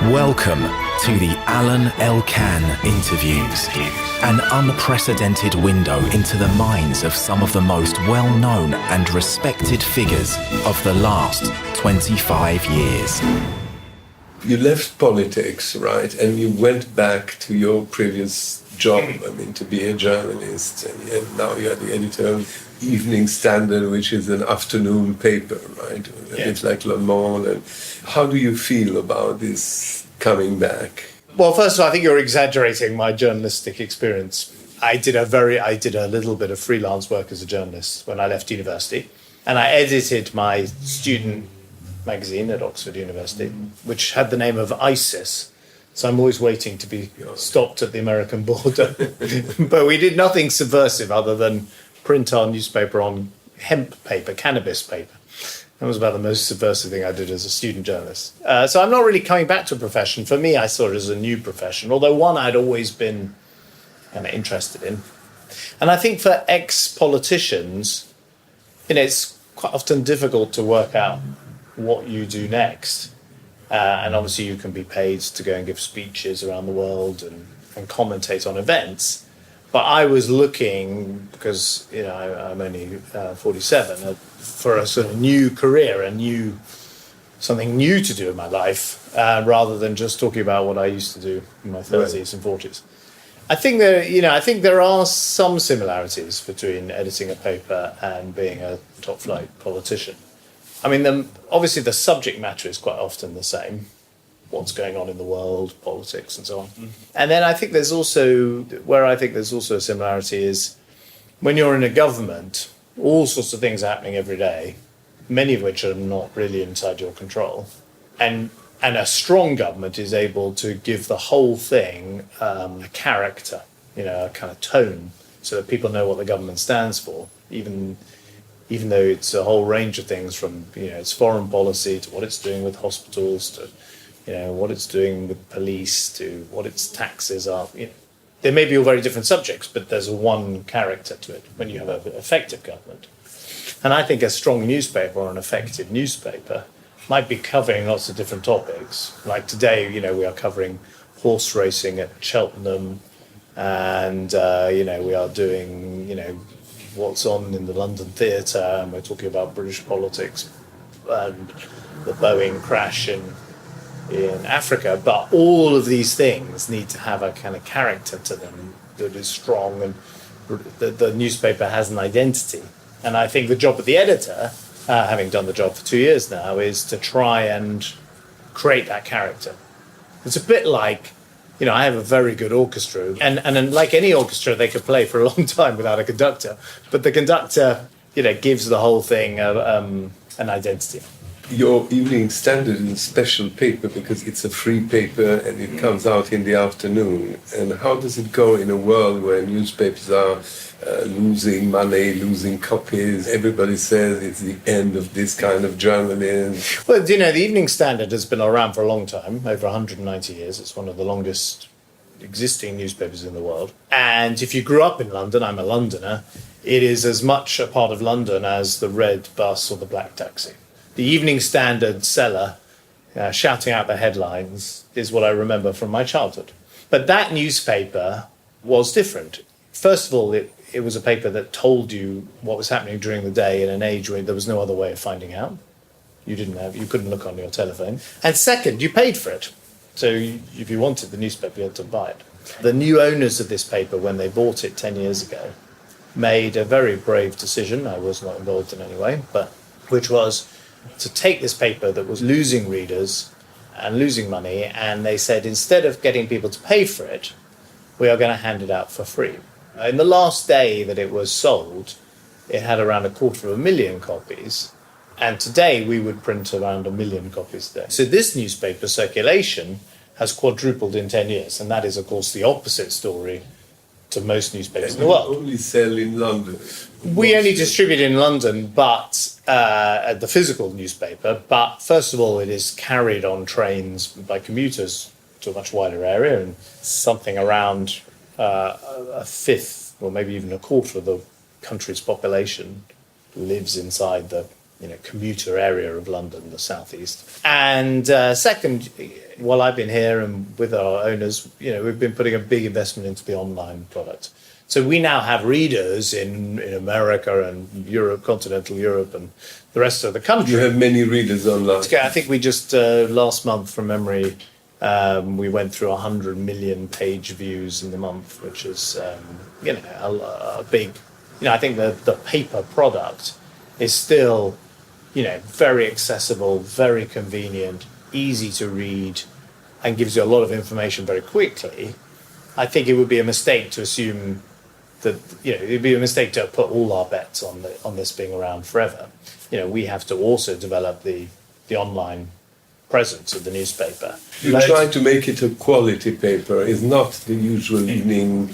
Welcome to the Alain Elkann interviews, an unprecedented window into the minds of some of the most well-known and respected figures of the last 25 years. You left politics, right, and you went back to your previous job, to be a journalist, and now you're the editor of Evening Standard, which is an afternoon paper, right? Yeah. It's like Le Monde. And how do you feel about this coming back? Well, first of all, I think you're exaggerating my journalistic experience. I did a little bit of freelance work as a journalist when I left university, and I edited my student magazine at Oxford University, which had the name of ISIS. So I'm always waiting to be stopped at the American border. But we did nothing subversive other than print our newspaper on hemp paper, cannabis paper. That was about the most subversive thing I did as a student journalist. So I'm not really coming back to a profession. For me, I saw it as a new profession, although one I'd always been kind of interested in. And I think for ex-politicians, it's quite often difficult to work out what you do next. And obviously you can be paid to go and give speeches around the world and commentate on events. But I was looking, because I'm only 47, for a sort of new career, something new to do in my life, rather than just talking about what I used to do in my 30s and 40s. I think there are some similarities between editing a paper and being a top-flight politician. Obviously the subject matter is quite often the same. What's going on in the world, politics and so on. Mm-hmm. And then I think there's also a similarity is when you're in a government, all sorts of things are happening every day, many of which are not really inside your control. And a strong government is able to give the whole thing a character, a kind of tone, so that people know what the government stands for, even though it's a whole range of things from, its foreign policy to what it's doing with hospitals to what it's doing with police to what its taxes are. They may be all very different subjects, but there's one character to it when you have an effective government. And I think a strong newspaper or an effective newspaper might be covering lots of different topics. Like today, we are covering horse racing at Cheltenham, and we are doing, what's on in the London theatre, and we're talking about British politics and the Boeing crash in Africa, but all of these things need to have a kind of character to them that is strong, and the newspaper has an identity. And I think the job of the editor, having done the job for 2 years now, is to try and create that character. It's a bit like, I have a very good orchestra, and like any orchestra, they could play for a long time without a conductor, but the conductor, gives the whole thing an identity. Your Evening Standard is a special paper because it's a free paper and it comes out in the afternoon. And how does it go in a world where newspapers are losing money, losing copies? Everybody says it's the end of this kind of journalism. Well, the Evening Standard has been around for a long time, over 190 years. It's one of the longest existing newspapers in the world. And if you grew up in London, I'm a Londoner, it is as much a part of London as the red bus or the black taxi. The Evening Standard seller shouting out the headlines is what I remember from my childhood. But that newspaper was different. First of all, it was a paper that told you what was happening during the day in an age where there was no other way of finding out. You couldn't look on your telephone. And second, you paid for it. So if you wanted the newspaper, you had to buy it. The new owners of this paper, when they bought it 10 years ago, made a very brave decision. I was not involved in any way, but which was to take this paper that was losing readers and losing money, and they said, instead of getting people to pay for it, we are going to hand it out for free. In the last day that it was sold, it had around 250,000 copies, and today we would print around 1 million copies a day. So this newspaper circulation has quadrupled in 10 years, and that is, of course, the opposite story to most newspapers in the world. Only sell in London. We only distribute in London, but the physical newspaper. But first of all, it is carried on trains by commuters to a much wider area, and something around a fifth, or maybe even a quarter of the country's population lives inside the commuter area of London, the southeast. And second, while I've been here and with our owners, we've been putting a big investment into the online product. So we now have readers in America and Europe, continental Europe, and the rest of the country. You have many readers online. I think we just, last month from memory, we went through 100 million page views in the month, which is, a big, I think the paper product is still, very accessible, very convenient, easy to read, and gives you a lot of information very quickly. I think it would be a mistake to assume that, it'd be a mistake to put all our bets on this being around forever. We have to also develop the online presence of the newspaper. You try to make it a quality paper. It's not the usual evening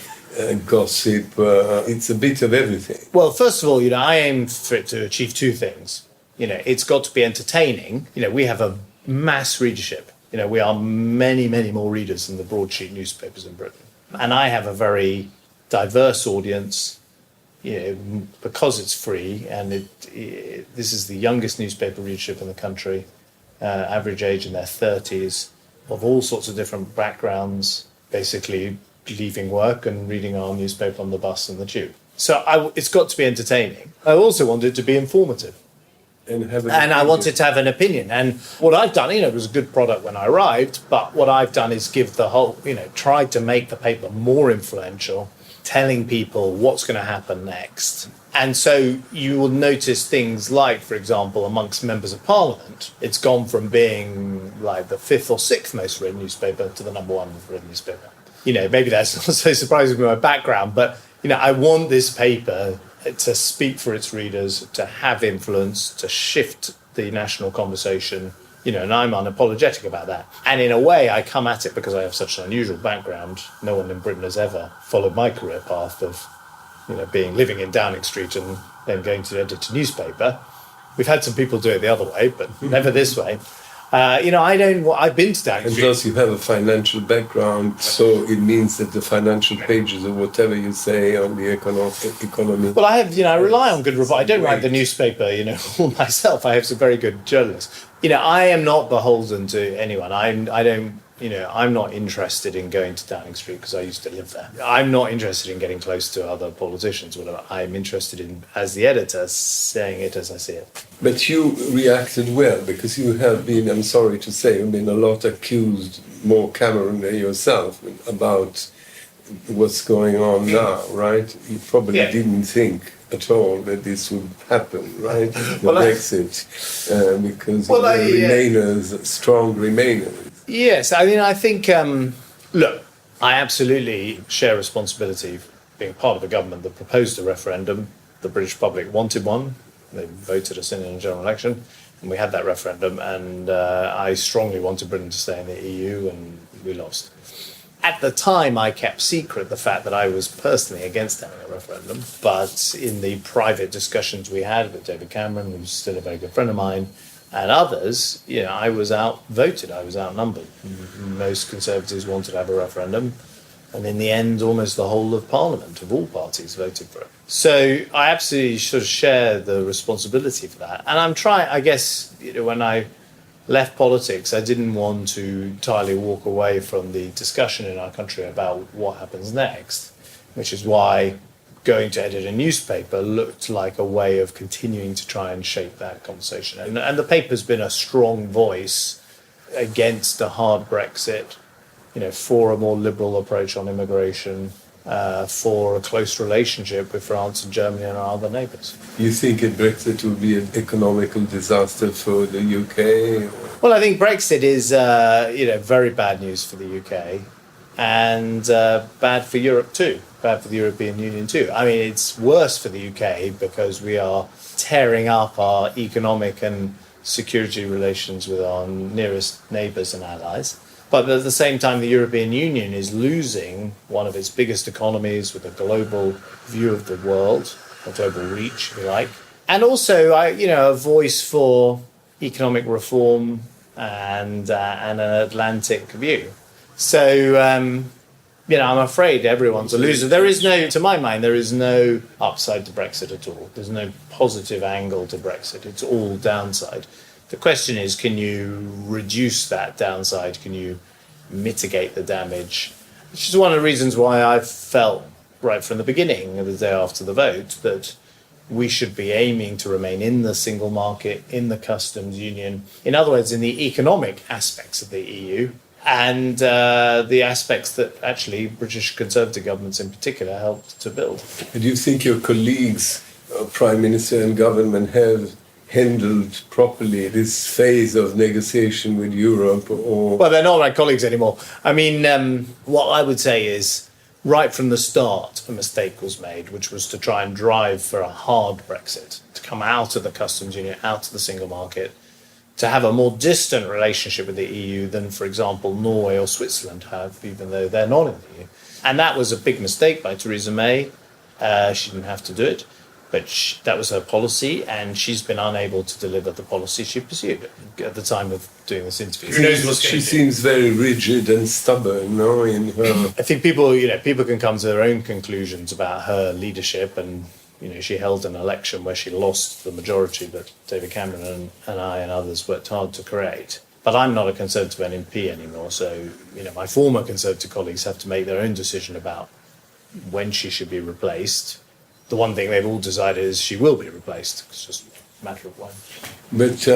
gossip. It's a bit of everything. Well, first of all, I aim for it to achieve two things. It's got to be entertaining. We have a mass readership. We are many, many more readers than the broadsheet newspapers in Britain. And I have a very diverse audience, because it's free, and this is the youngest newspaper readership in the country, average age in their 30s, of all sorts of different backgrounds, basically leaving work and reading our newspaper on the bus and the tube. So it's got to be entertaining. I also want it to be informative. And I wanted to have an opinion. And what I've done, it was a good product when I arrived, but what I've done is give the whole, tried to make the paper more influential, telling people what's going to happen next. And so you will notice things like, for example, amongst members of parliament, it's gone from being like the fifth or sixth most read newspaper to the number one read newspaper. Maybe that's not so surprising with my background, but, I want this paper to speak for its readers, to have influence, to shift the national conversation, and I'm unapologetic about that. And in a way, I come at it because I have such an unusual background. No one in Britain has ever followed my career path of, living in Downing Street and then going to edit a newspaper. We've had some people do it the other way, but never this way. I've been to Downing And Street. plus you have a financial background, so it means that the financial pages or whatever you say on the economy. Well, I have, I rely on good reporting. I don't write the newspaper, all myself. I have some very good journalists. I am not beholden to anyone. I'm not interested in going to Downing Street because I used to live there. I'm not interested in getting close to other politicians or whatever. I'm interested in, as the editor, saying it as I see it. But you reacted well, because you have been, I'm sorry to say, you've been a lot accused, more Cameron than yourself, about what's going on now, right? You probably didn't think at all that this would happen, right? Brexit, because Remainers, strong Remainers. Yes, I think, look, I absolutely share responsibility for being part of a government that proposed a referendum. The British public wanted one. They voted us in a general election, and we had that referendum, and I strongly wanted Britain to stay in the EU, and we lost. At the time, I kept secret the fact that I was personally against having a referendum, but in the private discussions we had with David Cameron, who's still a very good friend of mine, and others, I was outvoted, I was outnumbered. Most Conservatives wanted to have a referendum, and in the end, almost the whole of Parliament, of all parties, voted for it. So I absolutely sort of share the responsibility for that. And I'm trying, I guess, when I left politics, I didn't want to entirely walk away from the discussion in our country about what happens next, which is why going to edit a newspaper looked like a way of continuing to try and shape that conversation. And the paper's been a strong voice against a hard Brexit, for a more liberal approach on immigration, for a close relationship with France and Germany and our other neighbours. You think a Brexit will be an economical disaster for the UK? Well, I think Brexit is, very bad news for the UK, and bad for Europe too, bad for the European Union too. I mean, it's worse for the UK because we are tearing up our economic and security relations with our nearest neighbours and allies. But at the same time, the European Union is losing one of its biggest economies with a global view of the world, a global reach, if you like. And also, a voice for economic reform and an Atlantic view. So, I'm afraid everyone's a loser. To my mind, there is no upside to Brexit at all. There's no positive angle to Brexit. It's all downside. The question is, can you reduce that downside? Can you mitigate the damage? Which is one of the reasons why I felt right from the beginning, the day after the vote, that we should be aiming to remain in the single market, in the customs union, in other words, in the economic aspects of the EU, and the aspects that actually British Conservative governments in particular helped to build. Do you think your colleagues, Prime Minister and government, have handled properly this phase of negotiation with Europe? Or Well, they're not my colleagues anymore. I mean, what I would say is, right from the start, a mistake was made, which was to try and drive for a hard Brexit, to come out of the customs union, out of the single market, to have a more distant relationship with the EU than, for example, Norway or Switzerland have, even though they're not in the EU. And that was a big mistake by Theresa May. She didn't have to do it, but that was her policy, and she's been unable to deliver the policy she pursued at the time of doing this interview. Who knows what's she seems very rigid and stubborn, no? In her, I think people can come to their own conclusions about her leadership, and she held an election where she lost the majority that David Cameron and I and others worked hard to create. But I'm not a Conservative MP anymore, so my former Conservative colleagues have to make their own decision about when she should be replaced. The one thing they've all decided is she will be replaced. It's just a matter of when. but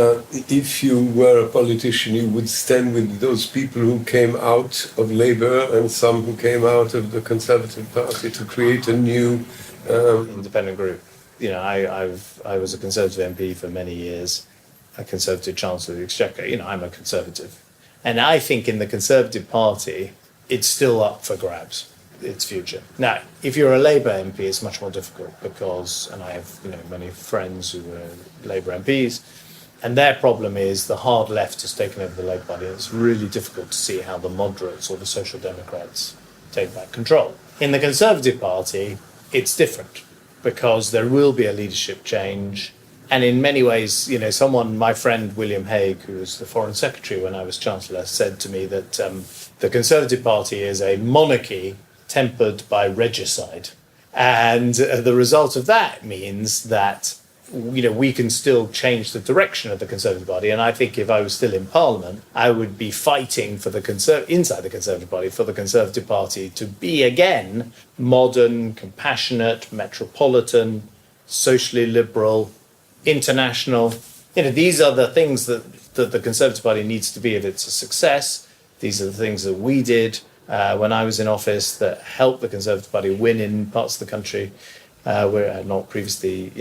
if you were a politician, you would stand with those people who came out of Labour and some who came out of the Conservative Party to create a new independent group. I was a Conservative MP for many years, a Conservative Chancellor of the Exchequer. I'm a Conservative. And I think in the Conservative Party, it's still up for grabs, its future. Now, if you're a Labour MP, it's much more difficult because, and I have many friends who were Labour MPs, and their problem is the hard left has taken over the Labour Party. It's really difficult to see how the moderates or the Social Democrats take back control. In the Conservative Party, it's different because there will be a leadership change. And in many ways, my friend William Hague, who was the Foreign Secretary when I was Chancellor, said to me that the Conservative Party is a monarchy tempered by regicide. And the result of that means that we can still change the direction of the Conservative Party. And I think if I was still in Parliament, I would be fighting for inside the Conservative Party, for the Conservative Party to be again modern, compassionate, metropolitan, socially liberal, international. These are the things that the Conservative Party needs to be if it's a success. These are the things that we did when I was in office that helped the Conservative Party win in parts of the country where it had not previously,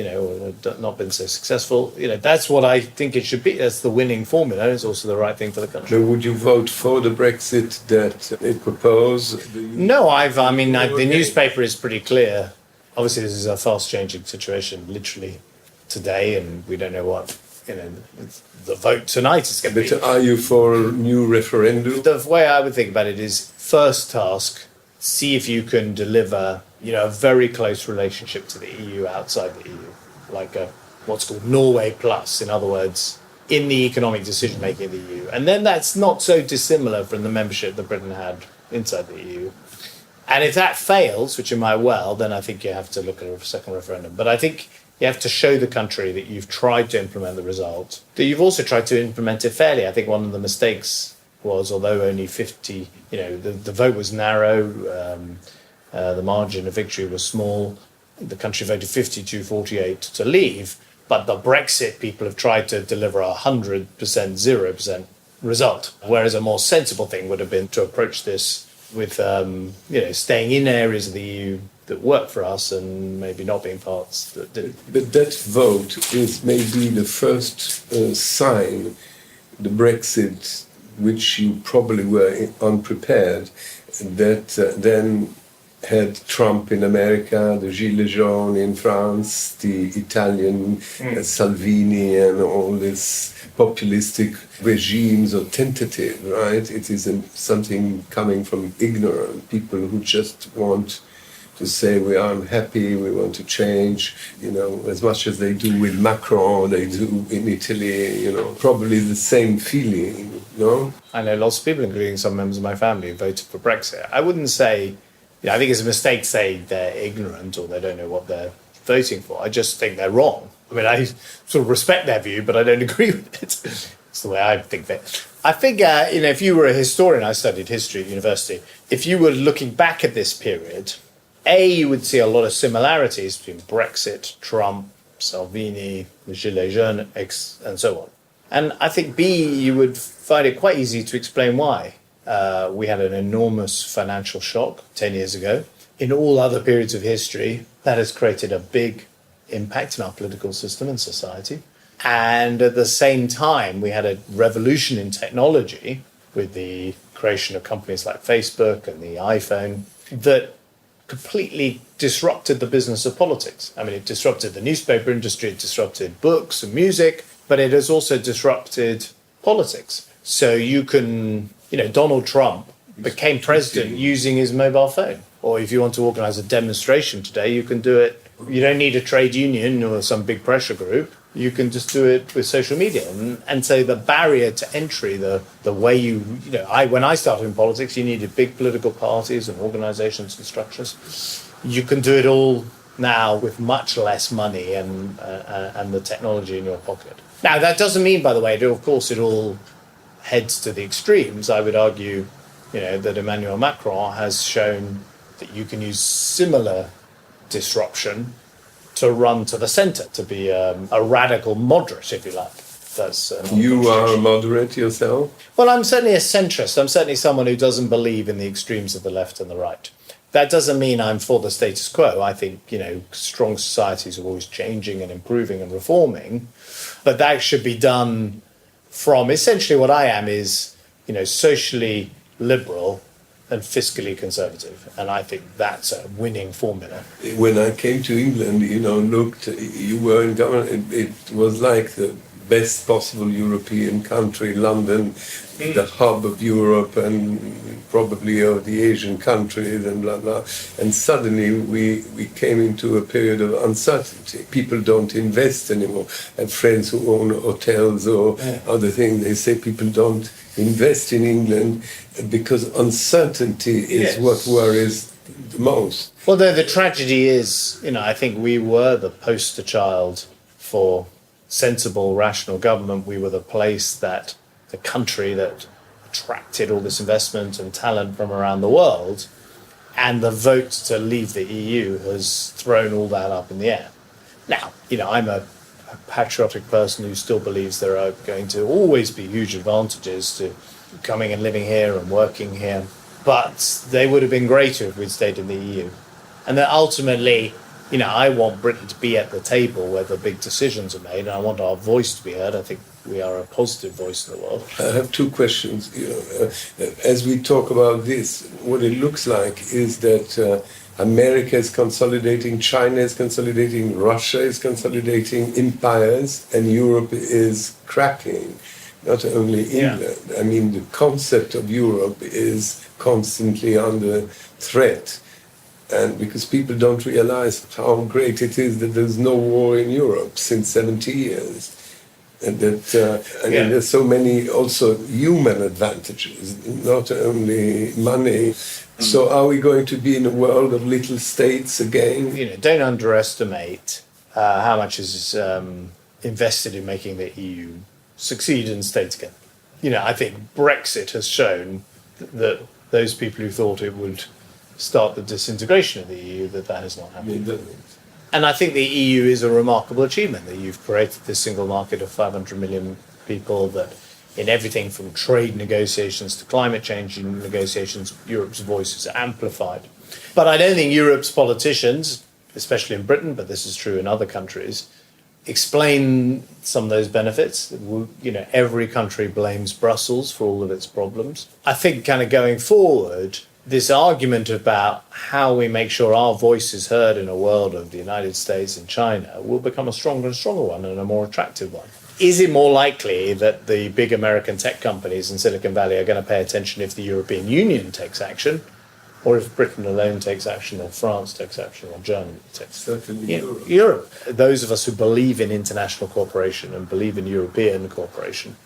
not been so successul. That's what I think it should be. That's the winning formula. It's also the right thing for the country. But would you vote for the Brexit that it proposed? No, the newspaper is pretty clear. Obviously, this is a fast-changing situation, literally today, and we don't know what the vote tonight is going to be. But are you for a new referendum? The way I would think about it is, first task, see if you can deliver a very close relationship to the EU outside the EU, like what's called Norway Plus, in other words, in the economic decision-making of the EU. And then that's not so dissimilar from the membership that Britain had inside the EU. And if that fails, which it might well, then I think you have to look at a second referendum. But I think you have to show the country that you've tried to implement the result, that you've also tried to implement it fairly. I think one of the mistakes was, although only 50, the vote was narrow, the margin of victory was small, the country voted 52-48 to leave, but the Brexit people have tried to deliver 100%, 0% result, whereas a more sensible thing would have been to approach this with, staying in areas of the EU that work for us and maybe not being parts that didn't. But that vote is maybe the first sign, the Brexit, which you probably were unprepared, that then had Trump in America, the Gilets jaunes in France, the Italian Salvini, and all these populistic regimes or tentative, right? It is something coming from ignorant people who just want to say we are unhappy, we want to change, as much as they do with Macron, they do in Italy, probably the same feeling, no? I know lots of people, including some members of my family, who voted for Brexit. I wouldn't say, I think it's a mistake to say they're ignorant or they don't know what they're voting for. I just think they're wrong. I mean, I sort of respect their view, but I don't agree with it. It's the way I think of it. I think, if you were a historian, I studied history at university, if you were looking back at this period, you would see a lot of similarities between Brexit, Trump, Salvini, the Gilets jaunes, and so on. And I think you would find it quite easy to explain why. We had an enormous financial shock 10 years ago. In all other periods of history, that has created a big impact in our political system and society. And at the same time, we had a revolution in technology with the creation of companies like Facebook and the iPhone that completely disrupted the business of politics. I mean, it disrupted the newspaper industry, it disrupted books and music, but it has also disrupted politics. So you can, Donald Trump became president using his mobile phone. Or if you want to organize a demonstration today, you can do it. You don't need a trade union or some big pressure group. You can just do it with social media. And so the barrier to entry, the way when I started in politics, you needed big political parties and organizations and structures. You can do it all now with much less money and the technology in your pocket. Now, that doesn't mean, by the way, of course, it all heads to the extremes. I would argue, that Emmanuel Macron has shown that you can use similar disruption to run to the centre, to be a radical moderate, if you like. That's you are a moderate yourself? Well, I'm certainly a centrist. I'm certainly someone who doesn't believe in the extremes of the left and the right. That doesn't mean I'm for the status quo. I think, strong societies are always changing and improving and reforming. But that should be done from essentially what I am is, socially liberal and fiscally conservative. And I think that's a winning formula. When I came to England, you were in government, it was like the best possible European country, London, the hub of Europe and probably of the Asian countries and blah, blah. And suddenly we came into a period of uncertainty. People don't invest anymore. I have friends who own hotels or other things. They say people don't invest in England because uncertainty is what worries the most. Well, the tragedy is, I think we were the poster child for sensible, rational government. We were the country that attracted all this investment and talent from around the world. And the vote to leave the EU has thrown all that up in the air. Now, I'm a patriotic person who still believes there are going to always be huge advantages to coming and living here and working here. But they would have been greater if we'd stayed in the EU. And that ultimately, I want Britain to be at the table where the big decisions are made, and I want our voice to be heard. I think we are a positive voice in the world. I have two questions. As we talk about this, what it looks like is that America is consolidating, China is consolidating, Russia is consolidating empires, and Europe is cracking. Not only England. I mean, the concept of Europe is constantly under threat. And because people don't realize how great it is that there's no war in Europe since 70 years. And that there's so many also human advantages, not only money. So are we going to be in a world of little states again? Don't underestimate how much is invested in making the EU succeed in states again. I think Brexit has shown that those people who thought it would start the disintegration of the EU, that has not happened. And I think the EU is a remarkable achievement, that you've created this single market of 500 million people, that in everything from trade negotiations to climate change negotiations, Europe's voice is amplified. But I don't think Europe's politicians, especially in Britain, but this is true in other countries, explain some of those benefits. Every country blames Brussels for all of its problems. I think kind of going forward, this argument about how we make sure our voice is heard in a world of the United States and China will become a stronger and stronger one and a more attractive one. Is it more likely that the big American tech companies in Silicon Valley are going to pay attention if the European Union takes action, or if Britain alone takes action, or France takes action, or Germany takes action? Europe. Those of us who believe in international cooperation and believe in European cooperation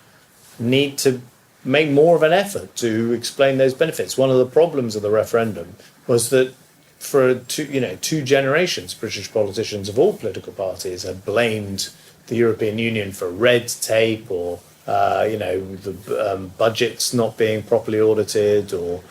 need to make more of an effort to explain those benefits. One of the problems of the referendum was that for two generations, British politicians of all political parties had blamed the European Union for red tape or the budgets not being properly audited or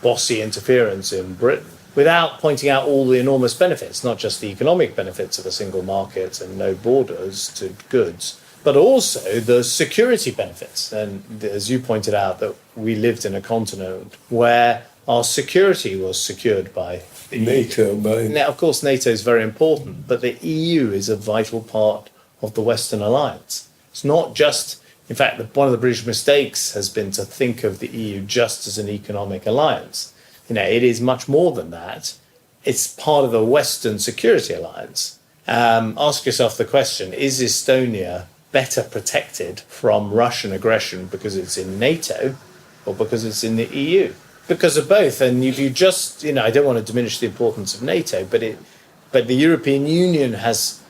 bossy interference in Britain, without pointing out all the enormous benefits, not just the economic benefits of a single market and no borders to goods, but also the security benefits. And as you pointed out, that we lived in a continent where our security was secured by NATO. Now, of course, NATO is very important, but the EU is a vital part of the Western alliance. It's not just, in fact, one of the British mistakes has been to think of the EU just as an economic alliance. It is much more than that. It's part of the Western security alliance. Ask yourself the question, is Estonia better protected from Russian aggression because it's in NATO or because it's in the EU? Because of both. And if you just, I don't want to diminish the importance of NATO, but the European Union has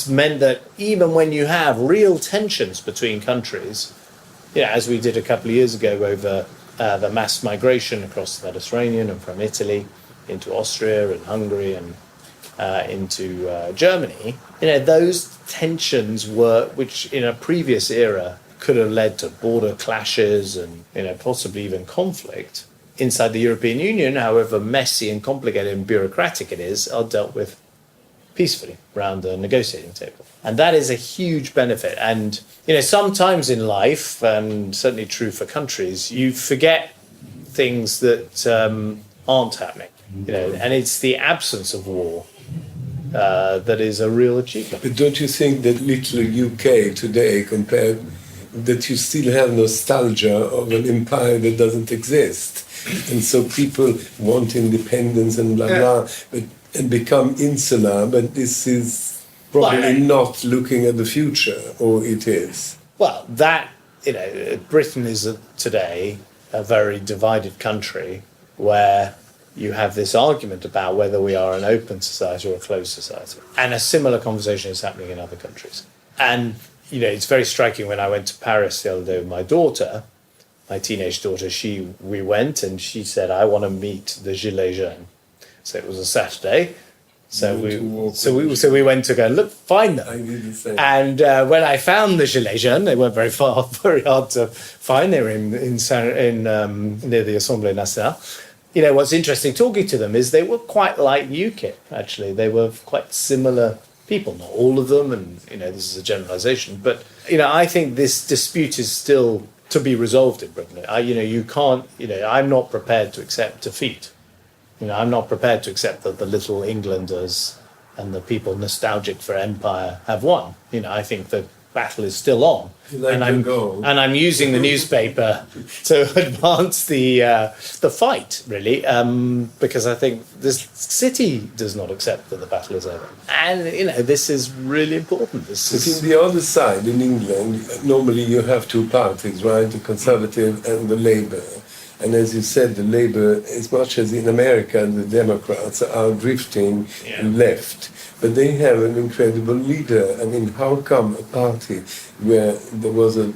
meant that even when you have real tensions between countries, as we did a couple of years ago over the mass migration across the Mediterranean and from Italy into Austria and Hungary and into Germany, those tensions which in a previous era could have led to border clashes and possibly even conflict inside the European Union, however messy and complicated and bureaucratic it is, are dealt with peacefully around the negotiating table. And that is a huge benefit. And, sometimes in life, and certainly true for countries, you forget things that aren't happening. And it's the absence of war that is a real achievement. But don't you think that little UK today compared, that you still have nostalgia of an empire that doesn't exist? And so people want independence and blah, blah, and become insular, but this is probably not looking at the future, or it is. Well, Britain is today a very divided country where you have this argument about whether we are an open society or a closed society. And a similar conversation is happening in other countries. And, it's very striking when I went to Paris the other day with my daughter, my teenage daughter, we went and she said, I want to meet the Gilets jaunes. So it was a Saturday. So we went to go find them. I did the same. And when I found the Gilets jaunes, they weren't very hard to find. They were in near the Assemblée Nationale. What's interesting talking to them is they were quite like UKIP, actually. They were quite similar people, not all of them, and this is a generalization. But I think this dispute is still to be resolved in Britain. You can't. I'm not prepared to accept defeat. I'm not prepared to accept that the little Englanders and the people nostalgic for empire have won. I think the battle is still on, and I'm using the newspaper to advance the fight, really, because I think this city does not accept that the battle is over, and this is really important. But in the other side, in England, normally you have two parties, right? The Conservative and the Labour. And as you said, the Labour, as much as in America, the Democrats are drifting left. But they have an incredible leader. I mean, how come a party where there was a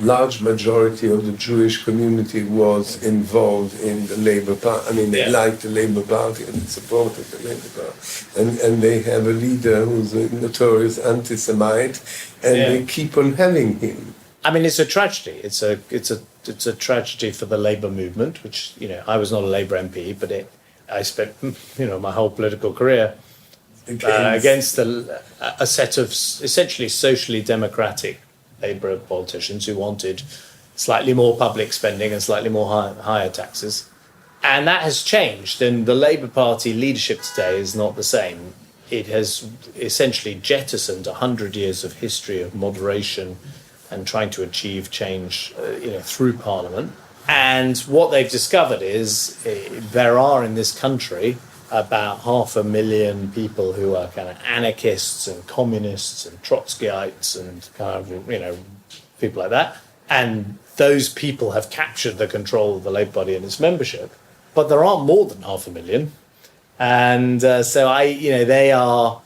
large majority of the Jewish community was involved in the Labour Party? I mean, they liked the Labour Party and they supported the Labour Party. And they have a leader who's a notorious anti-Semite, and they keep on having him. I mean, it's a tragedy. It's a tragedy for the Labour movement, which, I was not a Labour MP, but I spent, my whole political career against a set of essentially socially democratic Labour politicians who wanted slightly more public spending and slightly more higher taxes. And that has changed, and the Labour Party leadership today is not the same. It has essentially jettisoned 100 years of history of moderation and trying to achieve change, through Parliament. And what they've discovered is there are in this country about 500,000 people who are kind of anarchists and communists and Trotskyites and kind of, people like that. And those people have captured the control of the Labour Party and its membership. But there aren't more than 500,000. And they are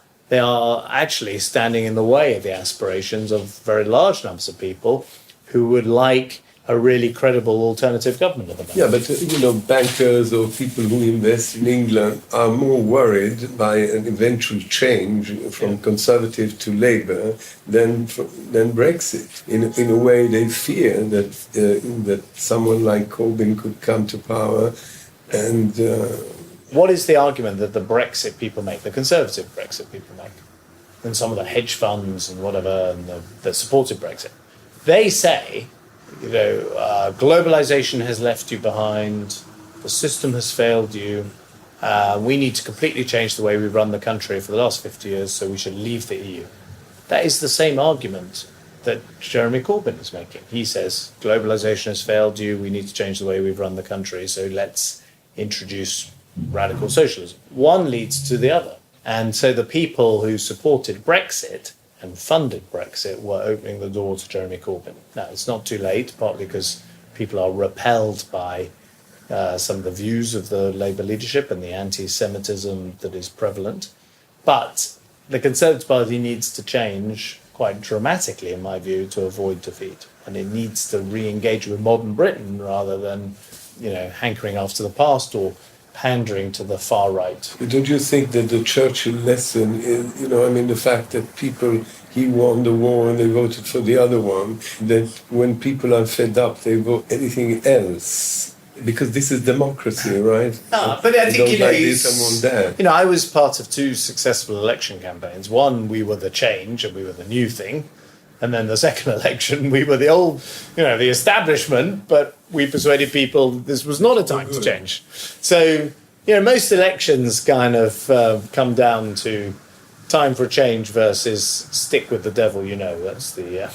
actually standing in the way of the aspirations of very large numbers of people who would like a really credible alternative government at the moment. Yeah, but bankers or people who invest in England are more worried by an eventual change from Conservative to Labour than Brexit. In a way, they fear that someone like Corbyn could come to power and. What is the argument that the Brexit people make, the Conservative Brexit people make, and some of the hedge funds and whatever that supported Brexit? They say, globalization has left you behind, the system has failed you, we need to completely change the way we run the country for the last 50 years, so we should leave the EU. That is the same argument that Jeremy Corbyn is making. He says, globalization has failed you, we need to change the way we've run the country, so let's introduce radical socialism. One leads to the other. And so the people who supported Brexit and funded Brexit were opening the door to Jeremy Corbyn. Now, it's not too late, partly because people are repelled by some of the views of the Labour leadership and the anti-Semitism that is prevalent. But the Conservative Party needs to change quite dramatically, in my view, to avoid defeat. And it needs to re-engage with modern Britain rather than, hankering after the past or pandering to the far right. Don't you think that the Churchill lesson is, the fact that he won the war and they voted for the other one, that when people are fed up, they vote anything else? Because this is democracy, right? But I think, this, I want that. I was part of two successful election campaigns. One, we were the change and we were the new thing. And then the second election, we were the old, the establishment, but we persuaded people this was not a time to change. So, most elections kind of come down to time for a change versus stick with the devil, That's the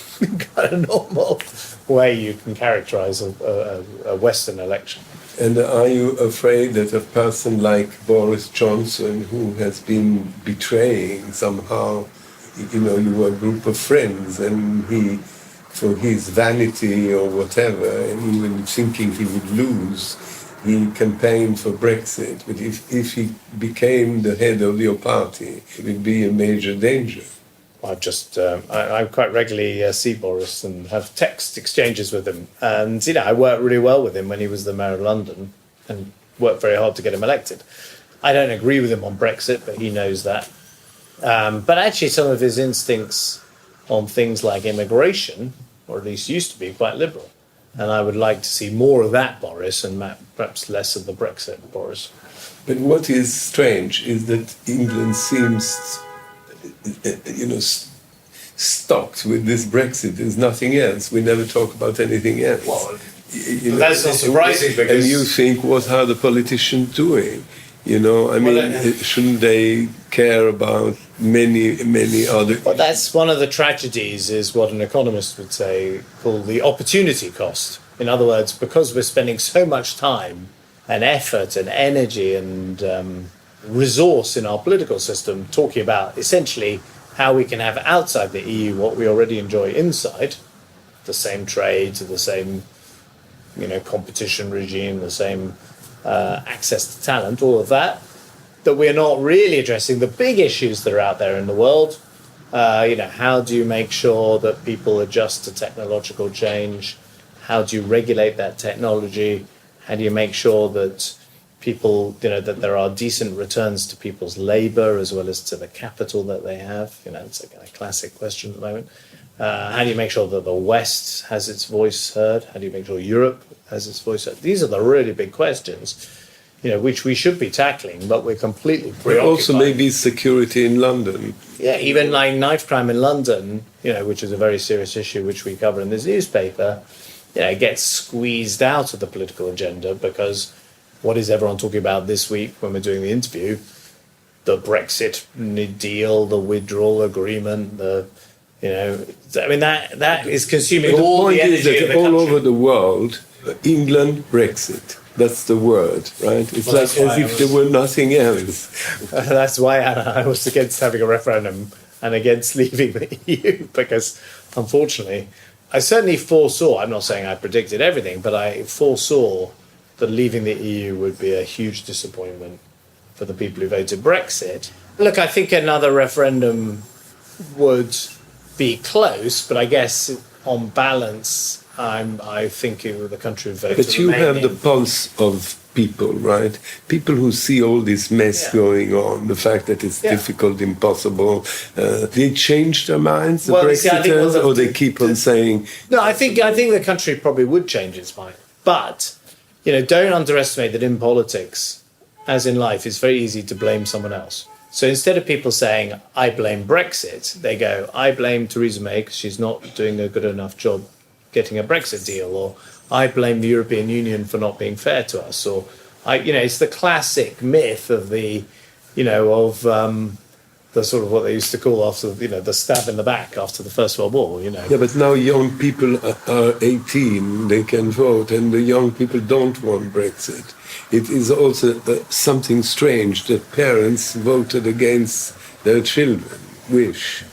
kind of normal way you can characterize a Western election. And are you afraid that a person like Boris Johnson, who has been betraying somehow, you were a group of friends, and he, for his vanity or whatever, and even thinking he would lose, he campaigned for Brexit. But if he became the head of your party, it would be a major danger. I quite regularly see Boris and have text exchanges with him. And, I worked really well with him when he was the mayor of London and worked very hard to get him elected. I don't agree with him on Brexit, but he knows that. But actually some of his instincts on things like immigration, or at least used to be, quite liberal. And I would like to see more of that Boris and perhaps less of the Brexit Boris. But what is strange is that England seems, stocked with this Brexit. There's nothing else. We never talk about anything else. Well, that's not surprising because... And you think, what are the politicians doing? Shouldn't they care about many other... Well, that's one of the tragedies, is what an economist would say, called the opportunity cost. In other words, because we're spending so much time and effort and energy and resource in our political system talking about essentially how we can have outside the EU what we already enjoy inside, the same trade, the same competition regime, the same access to talent, all of that we're not really addressing the big issues that are out there in the world. How do you make sure that people adjust to technological change? How do you regulate that technology? How do you make sure that people, that there are decent returns to people's labor as well as to the capital that they have? It's a kind of classic question at the moment. How do you make sure that the West has its voice heard? How do you make sure Europe has its voice heard? These are the really big questions, which we should be tackling, but we're completely preoccupied. Also maybe security in London. Yeah, even like knife crime in London, which is a very serious issue which we cover in this newspaper, it gets squeezed out of the political agenda because what is everyone talking about this week when we're doing the interview? The Brexit deal, the withdrawal agreement, that is consuming all the energy of the country. All over the world, England, Brexit. That's the word, right? It's like as if there were nothing else. That's why I was against having a referendum and against leaving the EU, because unfortunately, I certainly foresaw, I'm not saying I predicted everything, but I foresaw that leaving the EU would be a huge disappointment for the people who voted Brexit. Look, I think another referendum would be close, but I guess on balance, I think the country would vote But to you remain have the in. pulse of people, right? People who see all this mess Yeah. going on, the fact that it's Yeah. difficult, impossible. They change their minds, the Well, you see, I think Brexiters, or they keep on saying, No, I think the country probably would change its mind. But, don't underestimate that in politics, as in life, it's very easy to blame someone else. So instead of people saying, I blame Brexit, they go, I blame Theresa May because she's not doing a good enough job getting a Brexit deal, or I blame the European Union for not being fair to us, or it's the classic myth of the sort of what they used to call after the stab in the back after the First World War. yeah, but now young people are 18, they can vote, and the young people don't want Brexit. It is also something strange that parents voted against their children wish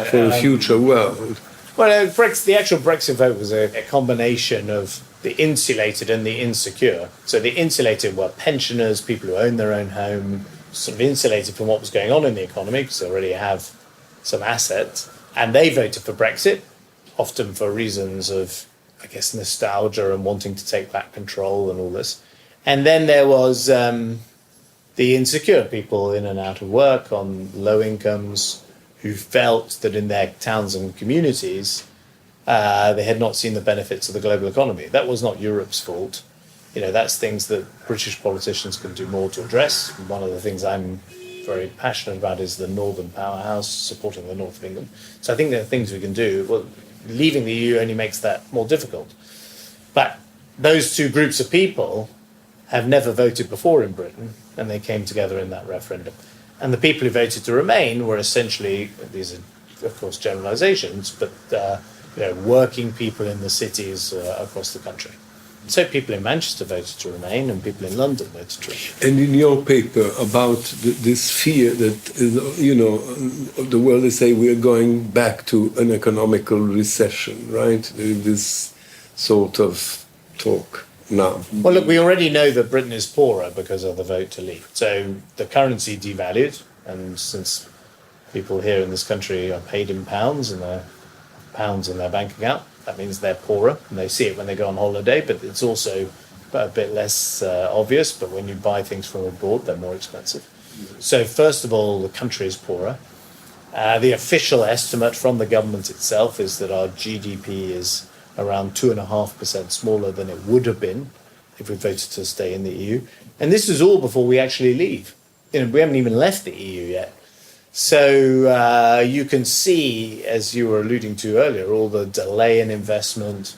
for a future world. Well, the actual Brexit vote was a combination of the insulated and the insecure. So the insulated were pensioners, people who own their own home, sort of insulated from what was going on in the economy because they already have some assets. And they voted for Brexit, often for reasons of, I guess, nostalgia and wanting to take back control and all this. And then there was the insecure people in and out of work on low incomes, who felt that in their towns and communities, they had not seen the benefits of the global economy. That was not Europe's fault. That's things that British politicians can do more to address. One of the things I'm very passionate about is the Northern Powerhouse, supporting the North of England. So I think there are things we can do. Well, leaving the EU only makes that more difficult. But those two groups of people have never voted before in Britain, and they came together in that referendum. And the people who voted to remain were essentially, these are of course generalizations, but working people in the cities across the country. So people in Manchester voted to remain, and people in London voted to remain. And in your paper about this fear that, the world is saying we're going back to an economical recession, right? This sort of talk now. Well, look, we already know that Britain is poorer because of the vote to leave. So the currency devalued, and since people here in this country are paid in pounds and they're pounds in their bank account, that means they're poorer, and they see it when they go on holiday, but it's also a bit less obvious. But when you buy things from abroad, they're more expensive. So first of all, the country is poorer. The official estimate from the government itself is that our GDP is around 2.5% smaller than it would have been if we voted to stay in the EU. And this is all before we actually leave. We haven't even left the EU yet. So you can see, as you were alluding to earlier, all the delay in investment,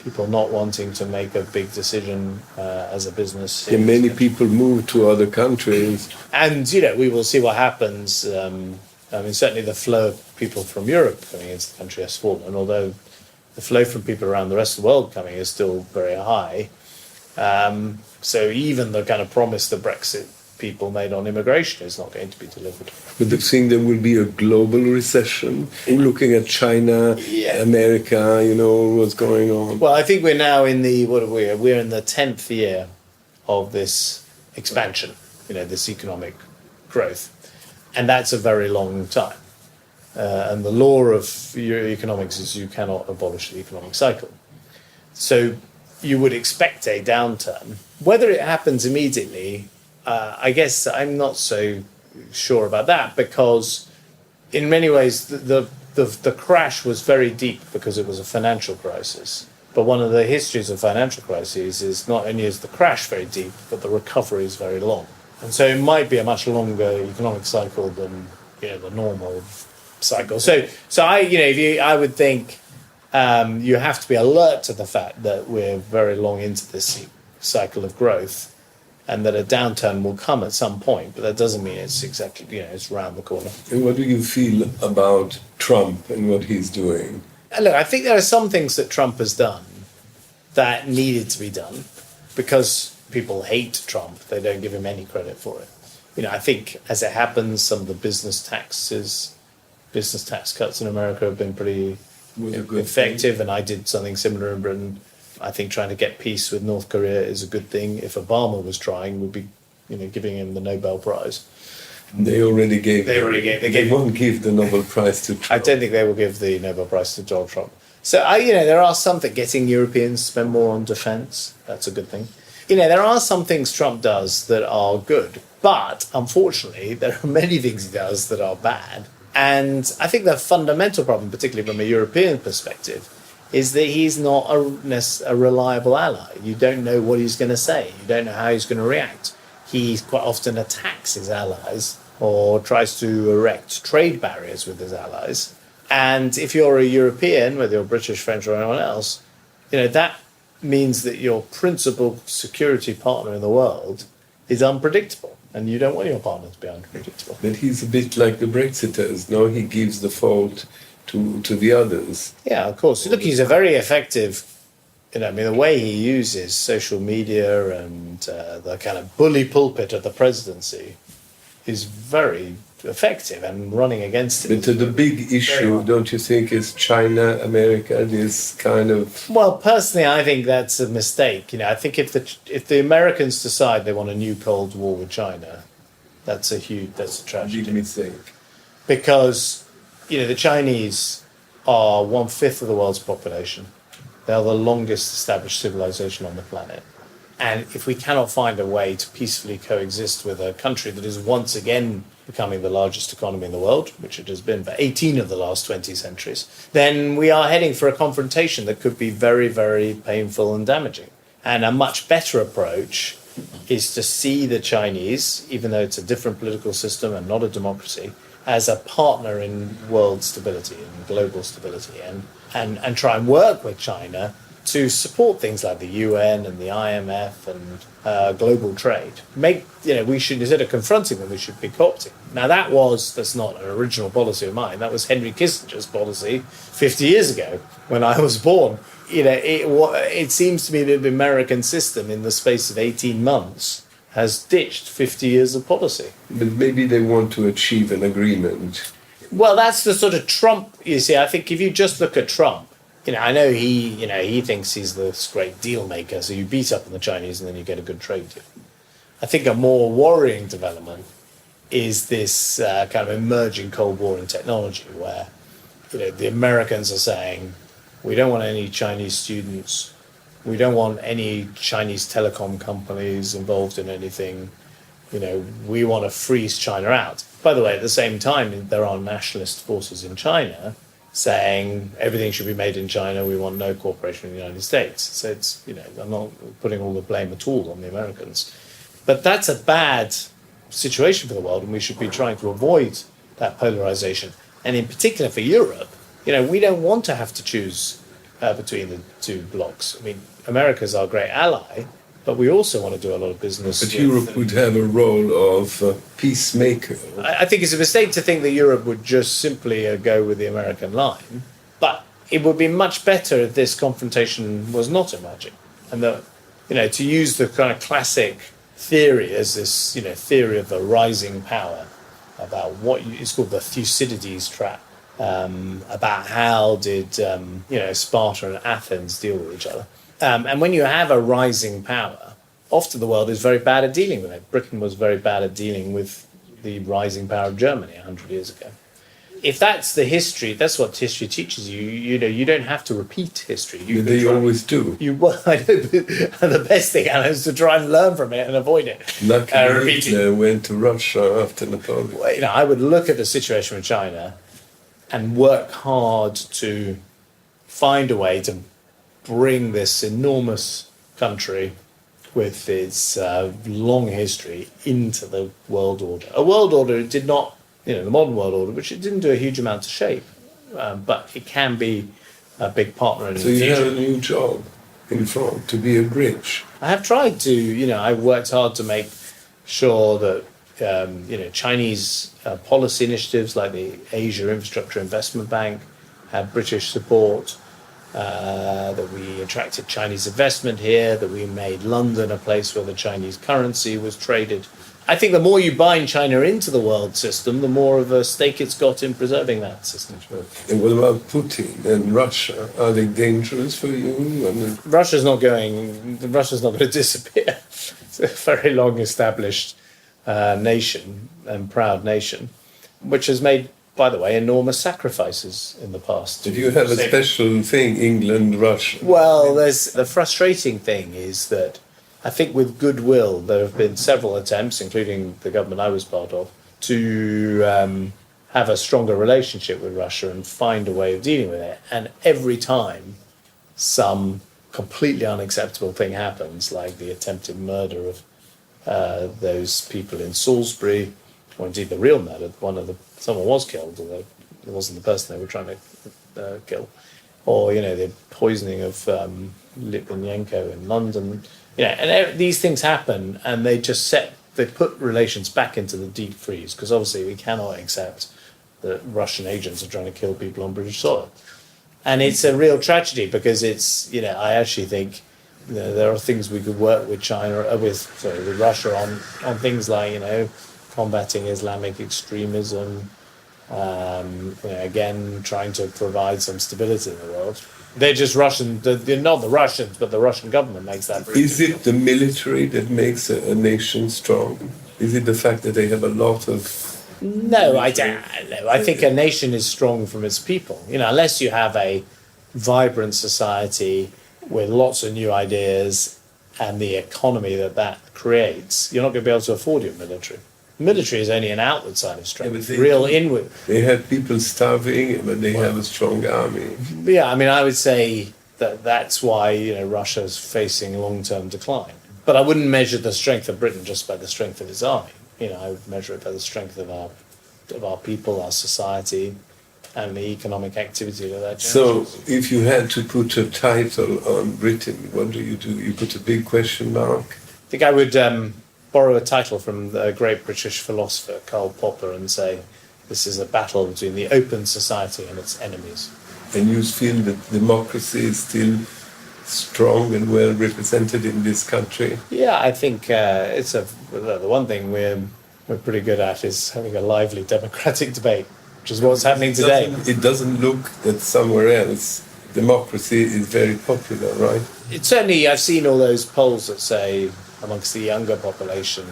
people not wanting to make a big decision as a business. And many people move to other countries. And, we will see what happens. Certainly the flow of people from Europe coming into the country has fallen, although the flow from people around the rest of the world coming is still very high. So even the kind of promise the Brexit people made on immigration is not going to be delivered. But do you think there will be a global recession? Looking at China, America, what's going on. Well, I think we're now in we're in the 10th year of this expansion, this economic growth. And that's a very long time. And the law of economics is you cannot abolish the economic cycle. So you would expect a downturn. Whether it happens immediately, I guess I'm not so sure about that, because in many ways the crash was very deep because it was a financial crisis. But one of the histories of financial crises is not only is the crash very deep, but the recovery is very long. And so it might be a much longer economic cycle than the normal cycle. So I would think you have to be alert to the fact that we're very long into this cycle of growth, and that a downturn will come at some point, but that doesn't mean it's exactly, it's around the corner. And what do you feel about Trump and what he's doing? Look, I think there are some things that Trump has done that needed to be done because people hate Trump. They don't give him any credit for it. I think as it happens, some of the business tax cuts in America have been pretty effective, and I did something similar in Britain. I think trying to get peace with North Korea is a good thing. If Obama was trying, we'd be, giving him the Nobel Prize. They already gave. They won't give the Nobel Prize to Trump. I don't think they will give the Nobel Prize to Donald Trump. So, there are something, getting Europeans to spend more on defence, that's a good thing. There are some things Trump does that are good, but unfortunately, there are many things he does that are bad. And I think the fundamental problem, particularly from a European perspective, is that he's not a reliable ally. You don't know what he's going to say. You don't know how he's going to react. He quite often attacks his allies or tries to erect trade barriers with his allies. And if you're a European, whether you're British, French, or anyone else, that means that your principal security partner in the world is unpredictable. And you don't want your partner to be unpredictable. But he's a bit like the Brexiters, no? He gives the fault to the others. Yeah, of course. Look, he's a very effective, the way he uses social media and the kind of bully pulpit of the presidency is very effective and running against it. But the big issue, don't you think, is China, America, this kind of... Well, personally, I think that's a mistake. I think if the Americans decide they want a new Cold War with China, that's a tragedy. Big mistake. Because, the Chinese are 1/5 of the world's population. They are the longest established civilization on the planet. And if we cannot find a way to peacefully coexist with a country that is once again becoming the largest economy in the world, which it has been for 18 of the last 20 centuries, then we are heading for a confrontation that could be very, very painful and damaging. And a much better approach is to see the Chinese, even though it's a different political system and not a democracy, as a partner in world stability and global stability, and try and work with China to support things like the UN and the IMF and global trade. We should, instead of confronting them, we should be co-opting. Now that's not an original policy of mine. That was Henry Kissinger's policy 50 years ago when I was born. It seems to me that the American system in the space of 18 months has ditched 50 years of policy. But maybe they want to achieve an agreement. Well, that's the sort of Trump, you see. I think if you just look at Trump, I know he thinks he's this great deal maker, so you beat up on the Chinese and then you get a good trade deal. I think a more worrying development is this kind of emerging Cold War in technology where, the Americans are saying, we don't want any Chinese students, we don't want any Chinese telecom companies involved in anything, we want to freeze China out. By the way, at the same time, there are nationalist forces in China saying everything should be made in China, we want no cooperation with the United States. So it's, I'm not putting all the blame at all on the Americans. But that's a bad situation for the world, and we should be trying to avoid that polarization. And in particular for Europe, we don't want to have to choose between the two blocs. I mean, America's our great ally, but we also want to do a lot of business. But Europe would have a role of peacemaker. I think it's a mistake to think that Europe would just simply go with the American line. But it would be much better if this confrontation was not emerging. And that, to use the kind of classic theory as this, theory of the rising power, about what is called the Thucydides trap, about how did, Sparta and Athens deal with each other. And when you have a rising power, often the world is very bad at dealing with it. Britain was very bad at dealing with the rising power of Germany 100 years ago. If that's the history, that's what history teaches you. You don't have to repeat history. They always do. I know, the best thing, Alan, is to try and learn from it and avoid it. Luckily, Hitler went to Russia after Napoleon. Well, I would look at the situation with China and work hard to find a way to bring this enormous country with its long history into the world order. A world order it did not, the modern world order, which it didn't do a huge amount to shape, but it can be a big partner in the future. So you have a new job in front, to be a bridge. I have tried to, I've worked hard to make sure that, Chinese policy initiatives like the Asia Infrastructure Investment Bank had British support, that we attracted Chinese investment here, that we made London a place where the Chinese currency was traded. I think the more you bind China into the world system, the more of a stake it's got in preserving that system. And what about Putin and Russia? Are they dangerous for you? Russia's not going to disappear. It's a very long established nation and proud nation, which has made by the way, enormous sacrifices in the past. Did you have a special thing, England, Russia? Well, the frustrating thing is that I think with goodwill, there have been several attempts, including the government I was part of, to have a stronger relationship with Russia and find a way of dealing with it. And every time some completely unacceptable thing happens, like the attempted murder of those people in Salisbury, or indeed the real murder, someone was killed, although it wasn't the person they were trying to kill, or the poisoning of Litvinenko in London. And these things happen, and they put relations back into the deep freeze, because obviously we cannot accept that Russian agents are trying to kill people on British soil. And it's a real tragedy, because I actually think there are things we could work with with Russia on things like, combating Islamic extremism, again, trying to provide some stability in the world. They're just Russian, they're not the Russians, but the Russian government makes that. Is it the military that makes a nation strong? Is it the fact that they have a lot of... No, I don't. No, I think a nation is strong from its people. Unless you have a vibrant society with lots of new ideas and the economy that creates, you're not going to be able to afford your military. Military is only an outward sign of strength. Real inward. They have people starving, but they have a strong army. Yeah, I would say that's why Russia's facing long-term decline. But I wouldn't measure the strength of Britain just by the strength of its army. I would measure it by the strength of our people, our society, and the economic activity of that. So, if you had to put a title on Britain, what do? You put a big question mark? I think I would borrow a title from the great British philosopher Karl Popper and say, this is a battle between the open society and its enemies. And you feel that democracy is still strong and well represented in this country? Yeah, I think the one thing we're pretty good at is having a lively democratic debate, which is what's happening today. It doesn't look that somewhere else democracy is very popular, right? Certainly, I've seen all those polls that say amongst the younger population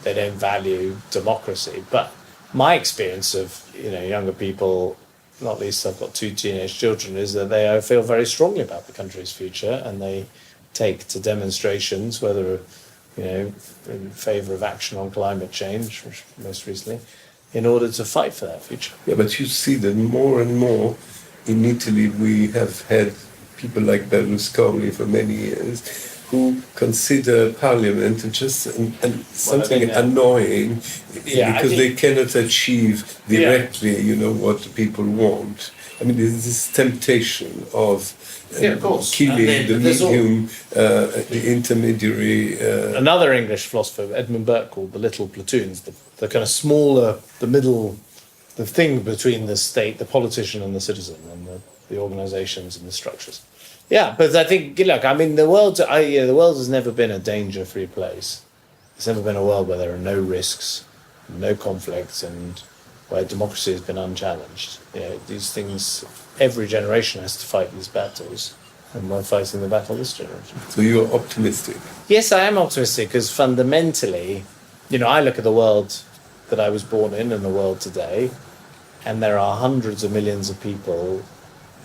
they don't value democracy. But my experience of younger people, not least I've got 2 teenage children, is that they feel very strongly about the country's future, and they take to demonstrations, whether in favour of action on climate change, which most recently, in order to fight for that future. Yeah, but you see that more and more in Italy we have had people like Berlusconi for many years who consider parliament just something annoying because they cannot achieve directly, what the people want. There's this temptation of killing the medium, the intermediary. Another English philosopher, Edmund Burke, called the little platoons, the kind of smaller, the middle, the thing between the state, the politician and the citizen, and the organisations and the structures. Yeah, but I think, the world has never been a danger-free place. It's never been a world where there are no risks, no conflicts, and where democracy has been unchallenged. These things, every generation has to fight these battles, and we're fighting the battle this generation. So you're optimistic? Yes, I am optimistic, because fundamentally, I look at the world that I was born in and the world today, and there are hundreds of millions of people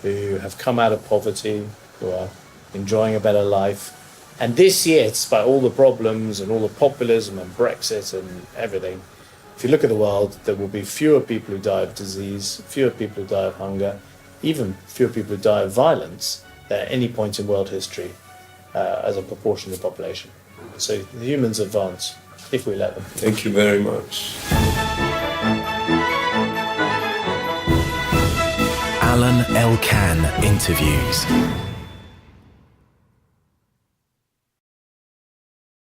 who have come out of poverty, who are enjoying a better life. And this year, despite all the problems and all the populism and Brexit and everything, if you look at the world, there will be fewer people who die of disease, fewer people who die of hunger, even fewer people who die of violence at any point in world history as a proportion of the population. So the humans advance if we let them. Thank you very much. Alain Elkann interviews.